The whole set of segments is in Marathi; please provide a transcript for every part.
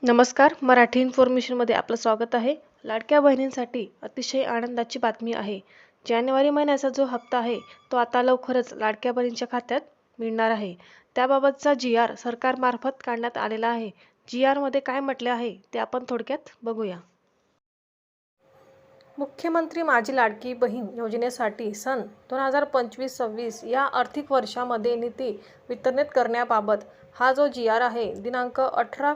नमस्कार. मराठी इन्फॉर्मेशनमध्ये आपलं स्वागत आहे. लाडक्या बहिणींसाठी अतिशय आनंदाची बातमी आहे. जानेवारी महिन्याचा जो हप्ता आहे तो आता लवकरच लाडक्या बहिणींच्या खात्यात मिळणार आहे. त्याबाबतचा जी.आर. सरकारमार्फत काढण्यात आलेला आहे. जी.आर.मध्ये काय म्हटले आहे ते आपण थोडक्यात बघूया. मुख्यमंत्री माझी लाडकी बहीण योजनेसाठी सन 2025-26 या आर्थिक वर्षामध्ये निधी वितरित करण्याबाबत हा जो जी.आर. आहे दिनांक 18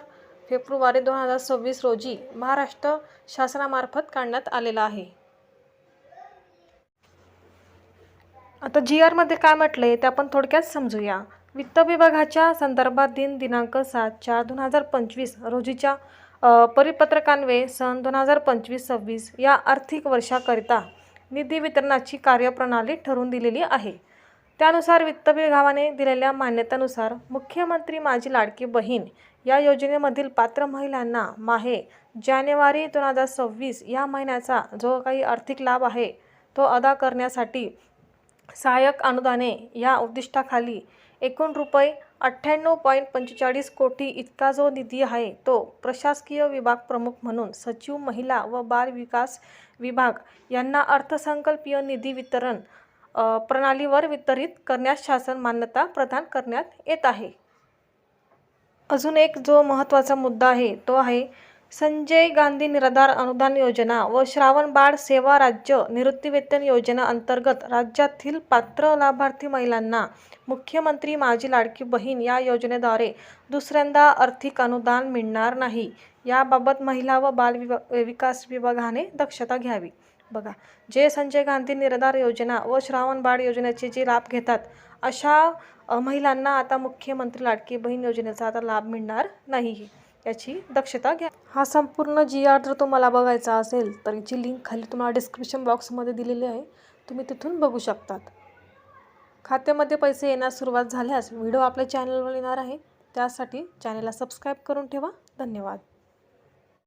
फेब्रुवारी 2026 रोजी महाराष्ट्र शासनामार्फत काढण्यात आलेला आहे. आता जी.आर.मध्ये काय म्हटलंय ते आपण थोडक्यात समजूया. वित्त विभागाच्या संदर्भात दिनांक 7/4/2025 रोजीच्या परिपत्रकान्वये सन 2025-26 या आर्थिक वर्षाकरिता निधी वितरणाची कार्यप्रणाली ठरवून दिलेली आहे. त्यानुसार वित्त विभागाने दिलेल्या मान्यतेनुसार मुख्यमंत्री माझी लाडकी बहीण या योजनेमधील पात्र महिलांना माहे जानेवारी 2026 या महिन्याचा जो काही आर्थिक लाभ आहे तो अदा करण्यासाठी सहाय्यक अनुदाने या उद्दिष्टाखाली एकूण रुपये 98.45 कोटी इतका जो निधी आहे तो प्रशासकीय विभाग प्रमुख म्हणून सचिव महिला व बाल विकास विभाग यांना अर्थसंकल्पीय निधी वितरण प्रणालीवर वितरित करण्यास शासन मान्यता प्रदान करण्यात येत आहे. अजून एक जो महत्त्वाचा मुद्दा आहे तो आहे संजय गांधी निराधार अनुदान योजना व श्रावण बाळ सेवा राज्य निवृत्तीवेतन योजना अंतर्गत राज्यातील पात्र लाभार्थी महिलांना मुख्यमंत्री माझी लाडकी बहीण या योजनेद्वारे दुसऱ्यांदा आर्थिक अनुदान मिळणार नाही. याबाबत महिला व बाल विकास विभागाने दक्षता घ्यावी. बघा, जे संजय गांधी निराधार योजना व श्रावण बाळ योजनेचे जे लाभ घेतात अशा महिलांना आता मुख्यमंत्री लाडकी बहीण योजनेचा आता लाभ मिळणार नाही, याची दक्षता घ्या. हा संपूर्ण जी.आर. जर तुम्हाला बघायचा असेल तर याची लिंक खाली तुम्हाला डिस्क्रिप्शन बॉक्समध्ये दिलेली आहे, तुम्ही तिथून बघू शकतात. खात्यामध्ये पैसे येण्यास सुरुवात झाल्यास व्हिडिओ आपल्या चॅनलवर येणार आहे. त्यासाठी चॅनलला सबस्क्राईब करून ठेवा. धन्यवाद.